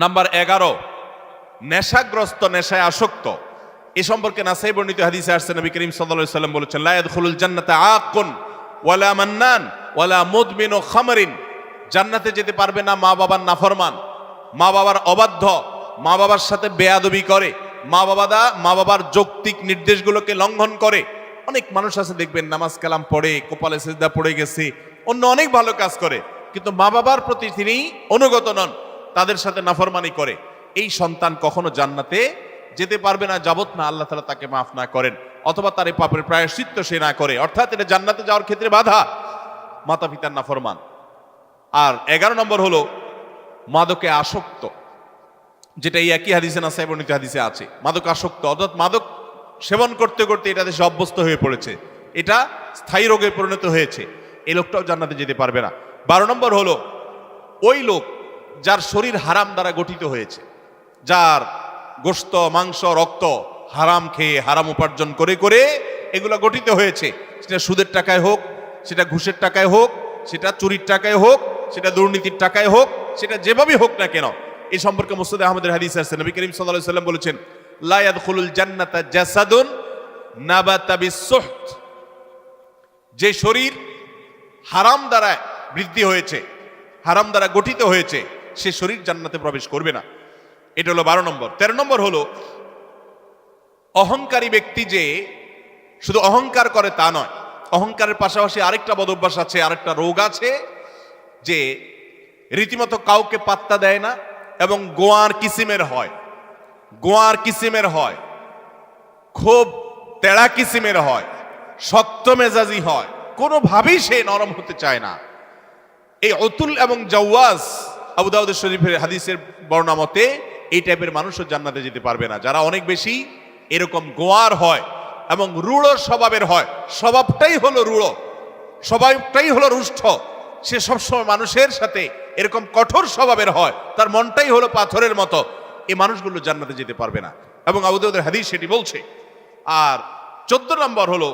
নাম্বার 11, নেশাগ্রস্ত, নেশায় আসক্ত। এ সম্পর্কে নাসাই বর্ণিত হাদিসে আসছে, নবী করিম সাল্লাল্লাহু আলাইহি সাল্লাম বলেছেন, লা ইয়াদখুলুল জান্নাতা আকুন ওয়ালা মান্নান ওয়ালা মুদমিনু খামরিন, জান্নাতে যেতে পারবে না মা বাবার নাফরমান, মা বাবার অবাধ্য, মা বাবার সাথে বেয়াদবি করে, মা বাবার যৌক্তিক নির্দেশগুলোকে লঙ্ঘন করে। অনেক মানুষ আছে দেখবেন নামাজ কালাম পড়ে, কপালে সিজদা পড়ে গেছে, অন্য অনেক ভালো কাজ করে, কিন্তু মা বাবার প্রতি তিনি অনুগত নন, তাদের সাথে নাফরমানি করে। এই সন্তান কখনো জান্নাতে যেতে পারবে না যাবত না আল্লাহ তাআলা তাকে মাফ না করেন, অথবা তার এই পাপের প্রায়শ্চিত্ত সে না করে। অর্থাৎ এটা জান্নাতে যাওয়ার ক্ষেত্রে বাধা, মাতা পিতার নাফরমান। আর 11 নম্বর হলো মাদকে আসক্ত, যেটা এই একই হাদিসে নাসাই বর্ণিত হাদিসে আছে। মাদক আসক্ত অর্থাৎ মাদক সেবন করতে করতে এটা দেশে অভ্যস্ত হয়ে পড়েছে, এটা স্থায়ী রোগে পরিণত হয়েছে, এই লোকটাও জান্নাতে যেতে পারবে না। 12 নম্বর হলো ওই লোক যার শরীর হারাম দ্বারা গঠিত হয়েছে, যার গোশত, মাংস, রক্ত হারাম খেয়ে, হারাম উপার্জন করে করে এগুলো গঠিত হয়েছে। সেটা সুদের টাকায় হোক, সেটা ঘুষের টাকায় হোক, সেটা চুরির টাকায় হোক, সেটা দুর্নীতির টাকায় হোক, সেটা যেভাবে হোক না কেন। এই সম্পর্কে মুসনাদ আহমদের হাদিস আছে, নবী করিম সাল্লাল্লাহু আলাইহি সাল্লাম বলেছেন, লা ইয়াদখুলুল জান্নাতা জাসাদুন নাবাতা বিসসুহত, যে শরীর হারাম দ্বারা বৃদ্ধি হয়েছে, হারাম দ্বারা গঠিত হয়েছে, সে শরীর জান্নাতে প্রবেশ করবে না। এটা হলো 12 নম্বর। 13 নম্বর হলো অহংকারী ব্যক্তি, যে শুধু অহংকার করে তা নয়, অহংকারের পাশাপাশি আরেকটা বদভ্যাস আছে, আরেকটা রোগ আছে, যে রীতিমতো কাউকে পাত্তা দেয় না এবং গোয়ার কিসিমের হয়, খুব তেড়া কিসিমের হয়, শক্ত মেজাজি হয়, কোনোভাবেই সে নরম হতে চায় না। এই অতুল এবং জাওয়াজ, আবু দাউদ শরীফের হাদিসের বর্ণনা মতে এই টাইপের মানুষও জান্নাতে যেতে পারবে না, যারা অনেক বেশি এরকম গোয়ার হয় এবং রূঢ় স্বভাবের হয়। স্বভাবটাই হলো রূঢ়, স্বভাবটাই হলো রুষ্ট, সে সবসময় মানুষের সাথে এরকম কঠোর স্বভাবের হয়, তার মনটাই হলো পাথরের মতো। এই মানুষগুলো জান্নাতে যেতে পারবে না এবং আবু দাউদের হাদিস সেটি বলছে। আর 14 নম্বর হলো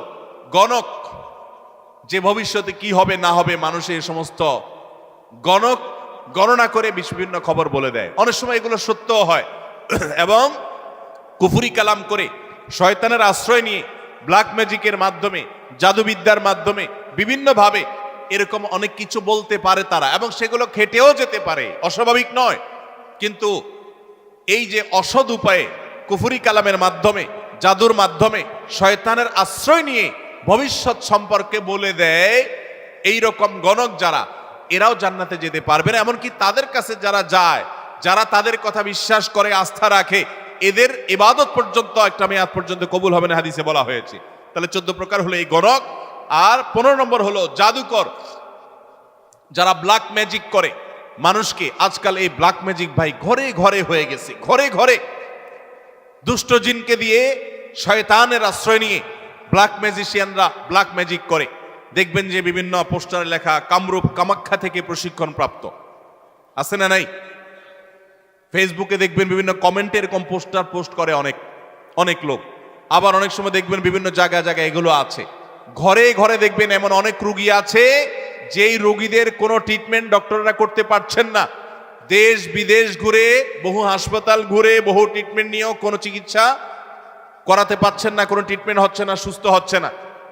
গণক, যে ভবিষ্যতে কি হবে না হবে মানুষের সমস্ত গণক গণনা করে বিভিন্ন খবর বলে দেয়। অনেক সময় এগুলো সত্যও হয় এবং কুফরি কালাম করে শয়তানের আশ্রয় নিয়ে ব্ল্যাক ম্যাজিকের মাধ্যমে, জাদুবিদ্যার মাধ্যমে বিভিন্নভাবে এরকম অনেক কিছু বলতে পারে তারা, এবং সেগুলো খেটেও যেতে পারে, অস্বাভাবিক নয়। কিন্তু এই যে অসৎ উপায়ে কুফরি কালামের মাধ্যমে, জাদুর মাধ্যমে শয়তানের আশ্রয় নিয়ে ভবিষ্যৎ সম্পর্কে বলে দেয়, এই রকম গণক যারা, এরাও জান্নাতে যেতে পারবে না। এমনকি তাদের কাছে যারা যায়, যারা তাদের কথা বিশ্বাস করে, আস্থা রাখে, এদের ইবাদত পর্যন্ত একটা মেয়াদ পর্যন্ত কবুল হবে না, হাদিসে বলা হয়েছে। তাহলে 14 প্রকার হলো এই গণক। আর 15 নম্বর হলো জাদুকর, যারা ব্ল্যাক ম্যাজিক করে মানুষকে। আজকাল এই ব্ল্যাক ম্যাজিক ভাই ঘরে ঘরে হয়ে গেছে, ঘরে ঘরে দুষ্ট জিনকে দিয়ে, শয়তানের আশ্রয় নিয়ে ব্ল্যাক ম্যাজিশিয়ানরা ব্ল্যাক ম্যাজিক করে। দেখবেন যে বিভিন্ন পোস্টারে লেখা কামরূপ কামাখ্যা থেকে প্রশিক্ষণ প্রাপ্ত, আছে না নাই? ফেসবুকে দেখবেন বিভিন্ন কমেন্টে এরকম পোস্টার পোস্ট করে অনেক লোক। আবার অনেক সময় দেখবেন বিভিন্ন জায়গায় জায়গায় এগুলো আছে। ঘরে ঘরে দেখবেন এমন অনেক রোগী আছে যেই রোগীদের কোনো ট্রিটমেন্ট ডক্টররা করতে পারছেন না। দেশ বিদেশ ঘুরে, বহু হাসপাতাল ঘুরে, বহু ট্রিটমেন্ট নিয়েও কোনো চিকিৎসা করাতে পারছেন না, কোনো ট্রিটমেন্ট হচ্ছে না, সুস্থ হচ্ছে না।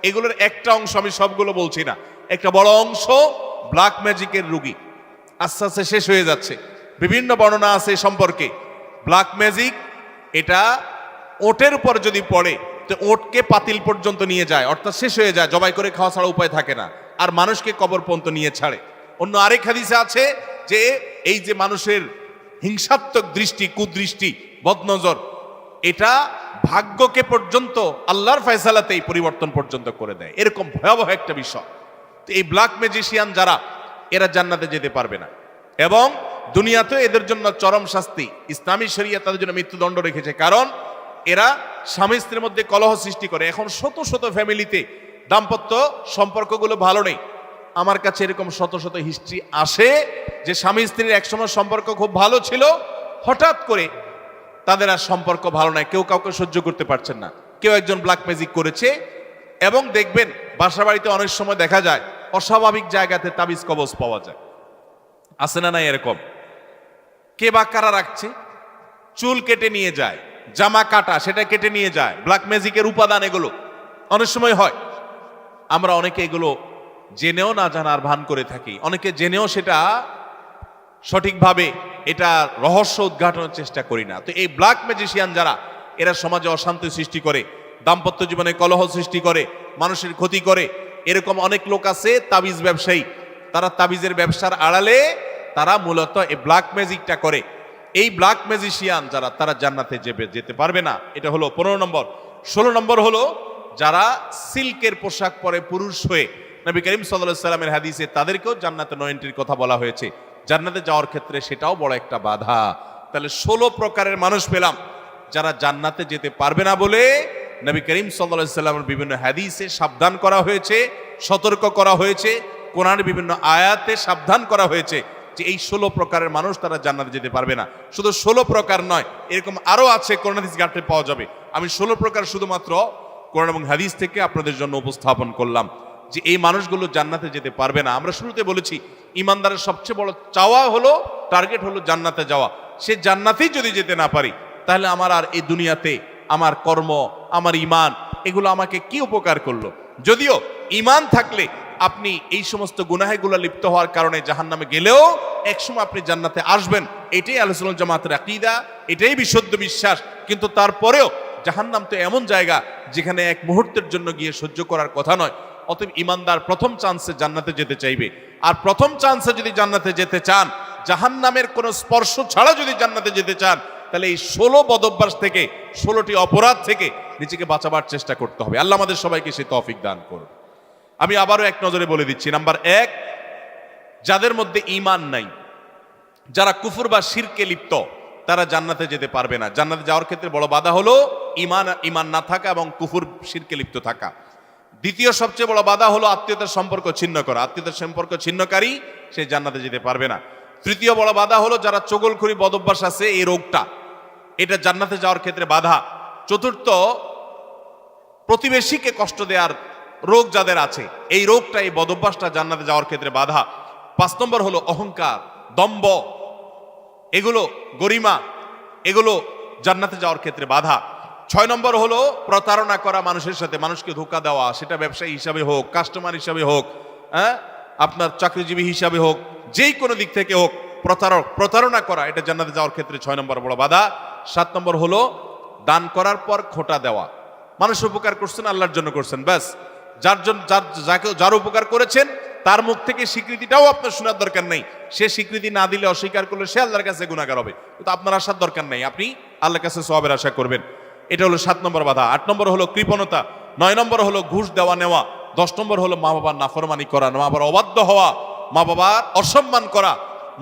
এগুলোর একটা অংশ, আমি সবগুলো বলছি না, একটা বড় অংশ ব্ল্যাক ম্যাজিকের রোগী। আস্তে আস্তে শেষ হয়ে যাচ্ছে। বিভিন্ন বর্ণনা আছে সম্পর্কে। ব্ল্যাক ম্যাজিক এটা ওটের উপর যদি পড়ে তো ওটকে পাতিল পর্যন্ত নিয়ে যায়, অর্থাৎ শেষ হয়ে যায়, জবাই করে খাওয়া ছাড়া উপায় থাকে না, আর মানুষকে কবর পর্যন্ত নিয়ে ছাড়ে। অন্য আরেক হাদিসে আছে যে এই যে মানুষের হিংসাত্মক দৃষ্টি, কুদৃষ্টি, বদনজর, এটা ভাগ্যকে পর্যন্ত আল্লাহর ফয়সালাতেই পরিবর্তন পর্যন্ত করে দেয়। এরকম ভয়াবহ একটা বিষয়। তো এই ব্ল্যাক ম্যাজিশিয়ান যারা, এরা জান্নাতে যেতে পারবে না এবং দুনিয়াতে এদের জন্য চরম শাস্তি। ইসলামী শরিয়া তাদের জন্য মৃত্যুদণ্ড রেখেছে, কারণ এরা স্বামী স্ত্রীর মধ্যে কলহ সৃষ্টি করে। এখন শত শত ফ্যামিলিতে দাম্পত্য সম্পর্কগুলো ভালো নেই। আমার কাছে এরকম শত শত হিস্ট্রি আসে যে স্বামী স্ত্রীর একসময় সম্পর্ক খুব ভালো ছিল, হঠাৎ করে তাদের আর সম্পর্ক ভালো নাই, কেউ কাউকে সহ্য করতে পারছেন না, কেউ একজন ব্ল্যাক ম্যাজিক করেছে। এবং দেখবেন বাসা বাড়িতে অনেক সময় দেখা যায় অস্বাভাবিক জায়গাতে তাবিজ কবজ পাওয়া যায়, আছে না নাই? এরকম কে বা কারা রাখছে, চুল কেটে নিয়ে যায়, জামা কাটা সেটা কেটে নিয়ে যায়, ব্ল্যাক ম্যাজিকের উপাদান এগুলো অনেক সময় হয়। আমরা অনেকে এগুলো জেনেও না জানার ভান করে থাকি, অনেকে জেনেও সেটা সঠিকভাবে এটা রহস্য উদ্ঘাটনের চেষ্টা করি না। তো এই ব্ল্যাক ম্যাজিশিয়ান যারা, এরা সমাজে অশান্তি সৃষ্টি করে, দাম্পত্য জীবনে কলহ সৃষ্টি করে, মানুষের ক্ষতি করে। এরকম অনেক লোক আছে তাবিজ ব্যবসায়ী, তারা তাবিজের ব্যবসার আড়ালে তারা মূলত এই ব্ল্যাক ম্যাজিকটা করে। এই ব্ল্যাক ম্যাজিশিয়ান যারা, তারা জান্নাতে যেতে পারবে না। এটা হলো 15 নম্বর। 16 নম্বর হলো যারা সিল্কের পোশাক পরে পুরুষ হয়ে, নবী করিম সাল্লাল্লাহু আলাইহি সাল্লামের হাদিসে তাদেরকেও জান্নাতে নো এন্ট্রির কথা বলা হয়েছে। জান্নাতে যাওয়ার ক্ষেত্রে সেটাও বড় একটা বাধা। তাহলে 16 প্রকারের মানুষ পেলাম যারা জান্নাতে যেতে পারবে না বলে নবী করিম সাল্লাল্লাহু আলাইহি সাল্লামের বিভিন্ন হাদিসে সাবধান করা হয়েছে, সতর্ক করা হয়েছে, কোরআনের বিভিন্ন আয়াতে সাবধান করা হয়েছে যে এই 16 প্রকারের মানুষ তারা জান্নাতে যেতে পারবে না। শুধু 16 প্রকার নয়, এরকম আরো আছে, কোরআন হাদিস ঘাটে পাওয়া যাবে। আমি 16 প্রকার শুধুমাত্র কোরআন এবং হাদিস থেকে আপনাদের জন্য উপস্থাপন করলাম যে এই মানুষগুলো জান্নাতে যেতে পারবে না। আমরা শুরুতে বলেছি ইমানদারের সবচেয়ে বড় চাওয়া হলো, টার্গেট হলো জান্নাতে যাওয়া। সে জান্নাতেই যদি যেতে না পারি, তাহলে আমার আর এই দুনিয়াতে আমার কর্ম, আমার ইমান, এগুলো আমাকে কি উপকার করলো? যদিও ইমান থাকলে আপনি এই সমস্ত গুনাহেগুলো লিপ্ত হওয়ার কারণে জাহান্নামে গেলেও একসময় আপনি জান্নাতে আসবেন, এটাই আহলে সুন্নাত জামাতের আকীদা, এটাই বিশুদ্ধ বিশ্বাস। কিন্তু তারপরেও জাহান্নাম তো এমন জায়গা যেখানে এক মুহূর্তের জন্য গিয়ে সহ্য করার কথা নয়। অতএব ইমানদার প্রথম চান্সে জান্নাতে যেতে চাইবে। আর প্রথম চান্সে যদি জান্নাতে যেতে চান, জাহান্নামের কোনো স্পর্শ ছাড়া যদি জান্নাতে যেতে চান, তাহলে এই 16 বদভ্যাস থেকে, 16টি অপরাধ থেকে নিজেকে বাঁচাবার চেষ্টা করতে হবে। আল্লাহ আমাদের সবাইকে সেই তৌফিক দান করুন। আমি আবারও এক নজরে বলে দিচ্ছি, নাম্বার 1, যাদের মধ্যে ঈমান নাই, যারা কুফর বা শিরকে লিপ্ত, তারা জান্নাতে যেতে পারবে না। জান্নাতে যাওয়ার ক্ষেত্রে বড় বাধা হলো ঈমান না থাকা এবং কুফর শিরকে লিপ্ত থাকা। দ্বিতীয় সবচেয়ে বড় বাধা হলো আত্মীয়তার সম্পর্ক ছিন্ন করা। আত্মীয়তার সম্পর্ক ছিন্নকারী সে জান্নাতে যেতে পারবে না। তৃতীয় বড় বাধা হলো যারা চগলখড়ি বদভ্যাস আছে, এই রোগটা, এটা জান্নাতে যাওয়ার ক্ষেত্রে বাধা। চতুর্থ, প্রতিবেশীকে কষ্ট দেওয়ার রোগ যাদের আছে, এই রোগটা, এই বদভ্যাসটা জান্নাতে যাওয়ার ক্ষেত্রে বাধা। 5 নম্বর হলো অহংকার, দম্ভ, এগুলো গরিমা, এগুলো জান্নাতে যাওয়ার ক্ষেত্রে বাধা। 6 নম্বর হলো প্রতারণা করা মানুষের সাথে, মানুষকে ধোঁকা দেওয়া, সেটা ব্যবসায়ী হিসাবে হোক, কাস্টমার হিসাবে হোক, আপনার চাকরিজীবী হিসাবে হোক, যেই কোনো দিক থেকে হোক, প্রতারণা করা, এটা জান্নাতে যাওয়ার ক্ষেত্রে 6 নম্বর বড় বাধা। 7 নম্বর হলো দান করার পর খোঁটা দেওয়া। মানুষ উপকার করছেন, আল্লাহর জন্য করছেন, ব্যাস, যার উপকার করেছেন তার মুখ থেকে স্বীকৃতিটাও আপনার শোনার দরকার নেই। সে স্বীকৃতি না দিলে, অস্বীকার করলে সে আল্লাহর কাছে গুনাহগার হবে, কিন্তু আপনার আসার দরকার নেই, আপনি আল্লাহর কাছে সওয়াবের আশা করবেন। এটা হলো 7 নম্বর বাধা। 8 নম্বর হলো কৃপণতা। 9 নম্বর হলো ঘুষ দেওয়া নেওয়া। 10 নম্বর হলো মা বাবার নাফরমানি করা, মা বাবার অবাধ্য হওয়া, মা বাবার অসম্মান করা,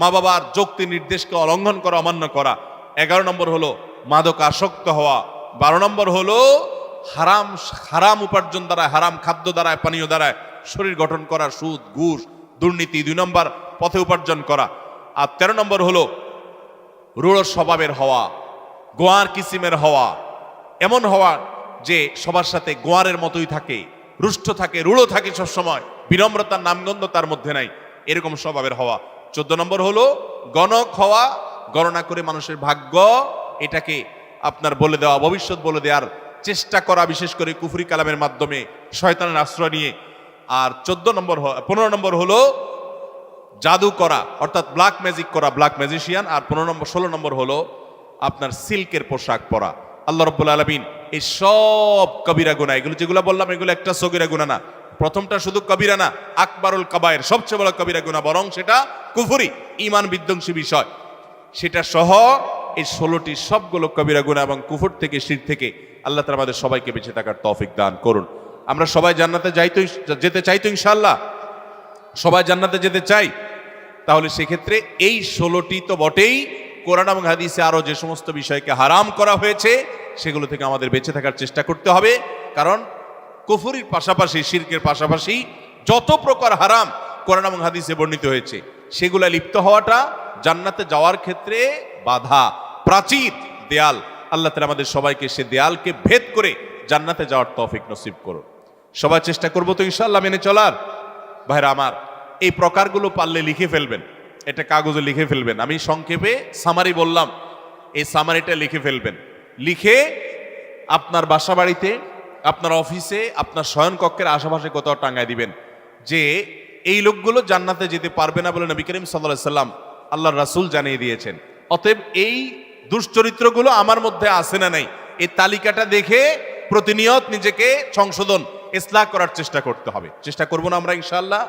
মা বাবার যুক্তি নির্দেশকে অলঙ্ঘন করা, অমান্য করা। 11 নম্বর হলো মাদক আসক্ত হওয়া। 12 নম্বর হলো হারাম উপার্জন দ্বারা, হারাম খাদ্য দ্বারা, পানীয় দ্বারা শরীর গঠন করা, সুদ, ঘুষ, দুর্নীতি, 2 নম্বর পথে উপার্জন করা। আর 13 নম্বর হলো রূঢ় স্বভাবের হওয়া, গোয়ার কিসিমের হওয়া, এমন হওয়া যে সবার সাথে গোয়ারের মতোই থাকে, রুষ্ট থাকে, রূঢ় থাকে, সবসময় বিনম্রতার নামগন্ধ তার মধ্যে নাই, এরকম স্বভাবের হওয়া। 14 নম্বর হলো গণক হওয়া, গণনা করে মানুষের ভাগ্য এটাকে আপনার বলে দেওয়া, ভবিষ্যৎ বলে দেওয়ার চেষ্টা করা, বিশেষ করে কুফরি কালামের মাধ্যমে, শয়তানের আশ্রয় নিয়ে। আর 15 নম্বর হলো জাদু করা, অর্থাৎ ব্ল্যাক ম্যাজিক করা, ব্ল্যাক ম্যাজিশিয়ান। আর 16 নম্বর হলো আপনার সিল্কের পোশাক পরা। আল্লাহ রাব্বুল আলামিন এই সব কবিরা গুনাহ, এগুলো যেগুলো বললাম, এগুলো একটা সগীরা গুনাহ না, প্রথমটা শুধু কবিরা না, আকবারুল কাবায়ের, সবচেয়ে বড় কবিরা গুনাহ, বরং সেটা কুফরি, ঈমান বিধ্বংসী বিষয়। সেটা সহ এই 16টি সবগুলো কবিরা গুনাহ এবং কুফর থেকে, শিরক থেকে আল্লাহ তাআলা আমাদের সবাইকে বেঁচে থাকার তৌফিক দান করুন। আমরা সবাই জান্নাতে যেতে চাই তো ইনশাআল্লাহ? সবাই জান্নাতে যেতে চাই। তাহলে সেক্ষেত্রে এই 16টি তো বটেই, কোরআন এবং হাদিসে আরো যে সমস্ত বিষয়কে হারাম করা হয়েছে সেগুলো থেকে আমাদের বেঁচে থাকার চেষ্টা করতে হবে। কারণ কুফরির পাশাপাশি, শিরকের পাশাপাশি যত প্রকার হারাম কোরআন এবং হাদিসে বর্ণিত হয়েছে, সেগুলা লিপ্ত হওয়াটা জান্নাতে যাওয়ার ক্ষেত্রে বাধা, প্রাচীর, দেয়াল। আল্লাহ তাআলা আমাদের সবাইকে সে দেয়ালকে ভেদ করে জান্নাতে যাওয়ার তৌফিক নসিব করুন। সবাই চেষ্টা করবো তো ইনশাআল্লাহ মেনে চলার। ভাইরা আমার, এই প্রকারগুলো পারলে লিখে ফেলবেন, এটা কাগজে লিখে ফেলবেন। আমি সংক্ষেপে সামারি বললাম, এই সামারিটা লিখে ফেলবেন। লিখে আপনার বাসা বাড়িতে, আপনার অফিসে, আপনার শয়নকক্ষের আশেপাশে কোথাও টাঙ্গায় দিবেন যে এই লোকগুলো জান্নাতে যেতে পারবে না বলে নবী করিম সাল্লাল্লাহু আলাইহি সাল্লাম, আল্লাহর রাসূল জানিয়ে দিয়েছেন। অতএব এই দুশ্চরিত্রগুলো আমার মধ্যে আছে না নাই, এই তালিকাটা দেখে প্রতিনিয়ত নিজেকে সংশোধন, ইসলাহ করার চেষ্টা করতে হবে। চেষ্টা করব না আমরা ইনশাআল্লাহ?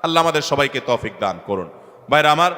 আল্লাহ আমাদের সবাইকে তৌফিক দান করুন। ভাইরা আমার,